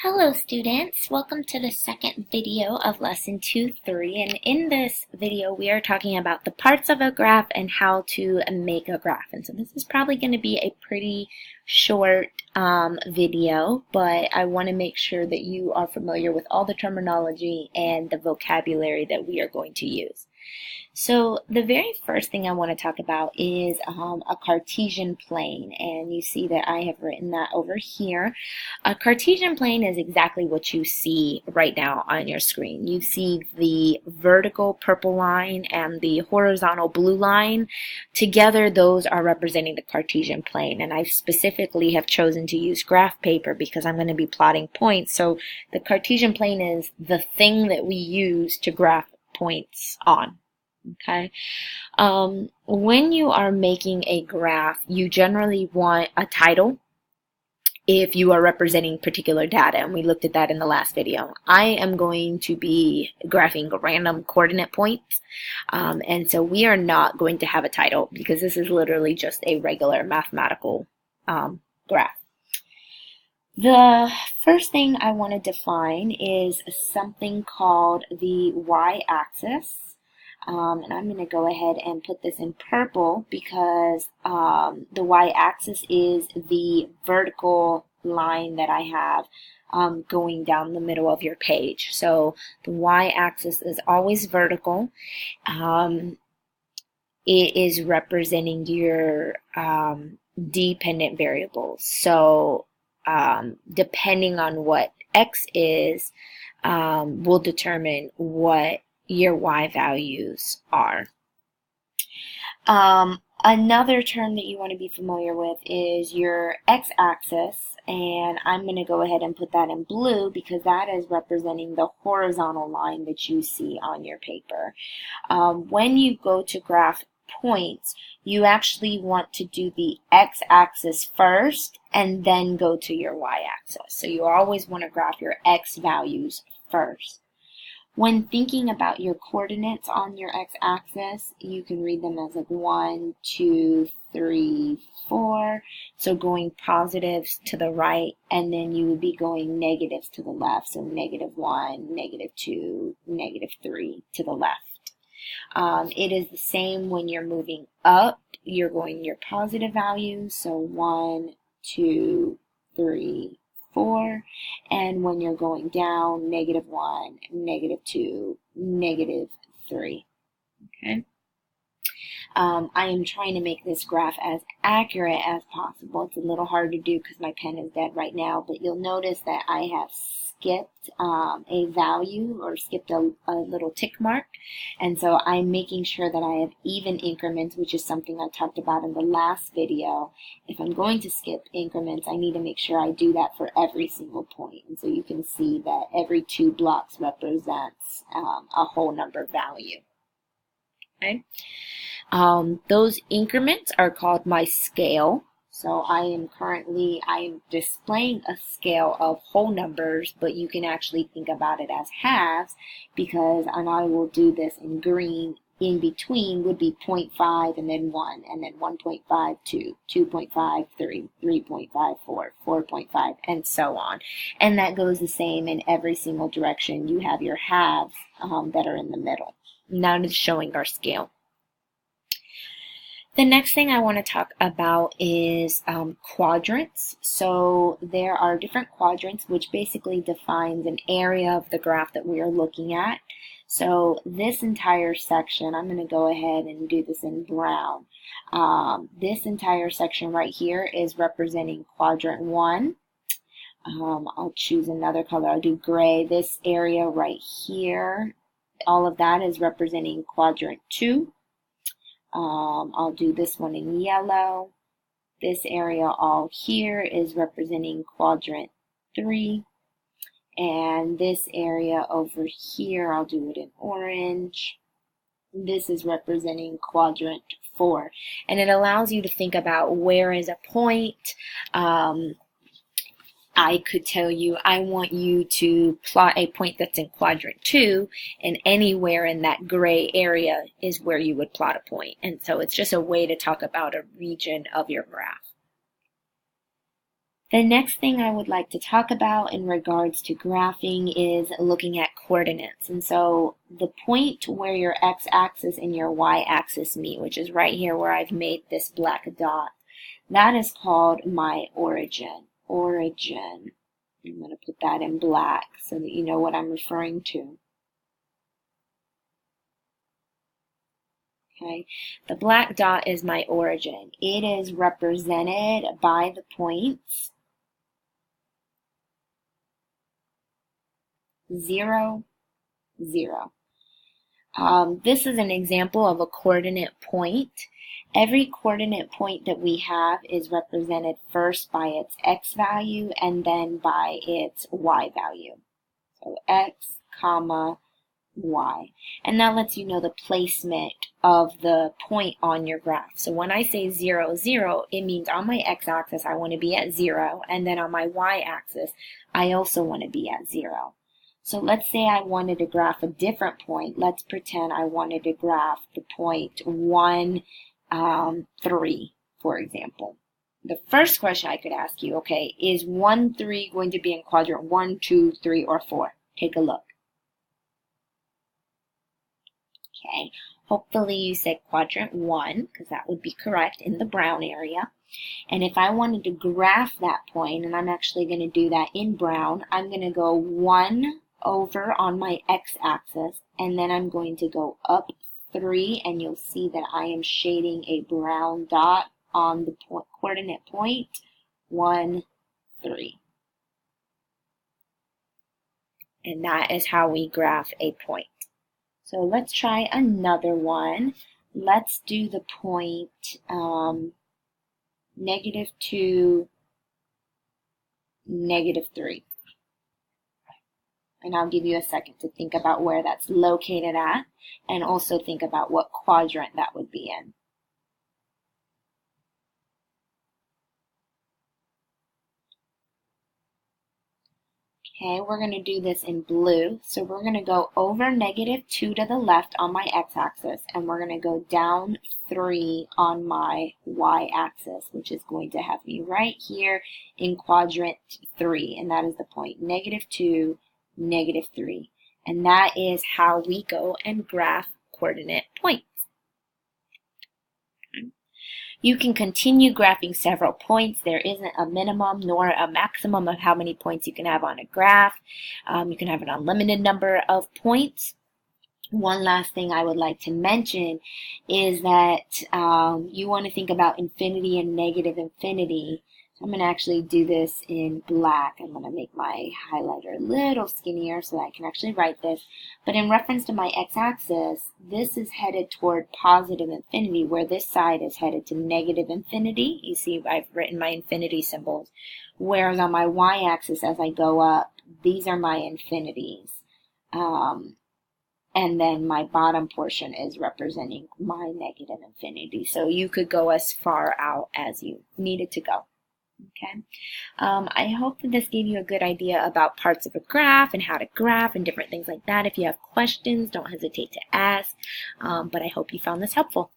Hello students, welcome to the second video of lesson 2-3, and in this video we are talking about the parts of a graph and how to make a graph. And so this is probably going to be a pretty short video, but I want to make sure that you are familiar with all the terminology and the vocabulary that we are going to use. So the very first thing I want to talk about is a Cartesian plane, and you see that I have written that over here. A Cartesian plane is exactly what you see right now on your screen. You see the vertical purple line and the horizontal blue line. Together, those are representing the Cartesian plane, and I specifically have chosen to use graph paper because I'm going to be plotting points. So the Cartesian plane is the thing that we use to graph points on. Okay. When you are making a graph, you generally want a title if you are representing particular data, and we looked at that in the last video. I am going to be graphing random coordinate points, and so we are not going to have a title because this is literally just a regular mathematical graph. The first thing I want to define is something called the y-axis. And I'm going to go ahead and put this in purple because the y-axis is the vertical line that I have going down the middle of your page. So the y-axis is always vertical. It is representing your dependent variables. So depending on what x is, will determine what your y values are. Another term that you want to be familiar with is your x-axis, and I'm going to go ahead and put that in blue because that is representing the horizontal line that you see on your paper. When you go to graph points, you actually want to do the x-axis first and then go to your y-axis. So you always want to graph your x values first. When thinking about your coordinates on your x-axis, you can read them as like 1, 2, 3, 4. So going positives to the right, and then you would be going negatives to the left. So -1, -2, -3 to the left. It is the same when you're moving up. You're going your positive values. So 1, 2, 3, 4, and when you're going down, -1, -2, -3. Okay. I am trying to make this graph as accurate as possible. It's a little hard to do because my pen is dead right now, but you'll notice that I have skipped a value or skipped a little tick mark, and so I'm making sure that I have even increments, which is something I talked about in the last video. If I'm going to skip increments, I need to make sure I do that for every single point, and so you can see that every 2 blocks represents a whole number value. Okay. Those increments are called my scale. So I am displaying a scale of whole numbers, but you can actually think about it as halves because, and I will do this in green, in between would be 0.5 and then 1, and then 1.52, 2.53, 3.54, 4.5, and so on. And that goes the same in every single direction. You have your halves that are in the middle. Now it is showing our scale. The next thing I want to talk about is quadrants. So there are different quadrants, which basically defines an area of the graph that we are looking at. So this entire section, I'm going to go ahead and do this in brown. This entire section right here is representing quadrant 1. I'll choose another color. I'll do gray. This area right here, all of that is representing quadrant 2. I'll do this one in yellow. This area all here is representing quadrant 3. And this area over here, I'll do it in orange. This is representing quadrant 4. And it allows you to think about where is a point. I could tell you, I want you to plot a point that's in quadrant 2, and anywhere in that gray area is where you would plot a point. And so it's just a way to talk about a region of your graph. The next thing I would like to talk about in regards to graphing is looking at coordinates. And so the point where your x-axis and your y-axis meet, which is right here where I've made this black dot, that is called my origin. Origin. I'm going to put that in black so that you know what I'm referring to. Okay, the black dot is my origin. It is represented by the points 0, 0. This is an example of a coordinate point. Every coordinate point that we have is represented first by its x value and then by its y value. So x, comma, y. And that lets you know the placement of the point on your graph. So when I say 0, 0, it means on my x-axis I want to be at 0, and then on my y-axis I also want to be at 0. So let's say I wanted to graph a different point. Let's pretend I wanted to graph the point 1, 3, for example. The first question I could ask you, okay, is 1, 3 going to be in quadrant 1, 2, 3, or 4? Take a look. Okay, hopefully you said quadrant 1, because that would be correct in the brown area. And if I wanted to graph that point, and I'm actually going to do that in brown, I'm going to go 1 over on my x-axis, and then I'm going to go up 3, and you'll see that I am shading a brown dot on the coordinate point 1, 3. And that is how we graph a point. So let's try another one. Let's do the point -2, -3. And I'll give you a second to think about where that's located at, and also think about what quadrant that would be in. Okay, we're going to do this in blue. So we're going to go over -2 to the left on my x-axis, and we're going to go down 3 on my y-axis, which is going to have me right here in quadrant 3, and that is the point -2, -3. And that is how we go and graph coordinate points. You can continue graphing several points. There isn't a minimum nor a maximum of how many points you can have on a graph. You can have an unlimited number of points. One last thing I would like to mention is that you want to think about infinity and negative infinity. I'm going to actually do this in black. I'm going to make my highlighter a little skinnier so that I can actually write this. But in reference to my x-axis, this is headed toward positive infinity, where this side is headed to negative infinity. You see I've written my infinity symbols. Whereas on my y-axis, as I go up, these are my infinities. And then my bottom portion is representing my negative infinity. So you could go as far out as you needed to go. Okay, I hope that this gave you a good idea about parts of a graph and how to graph and different things like that. If you have questions, don't hesitate to ask, but I hope you found this helpful.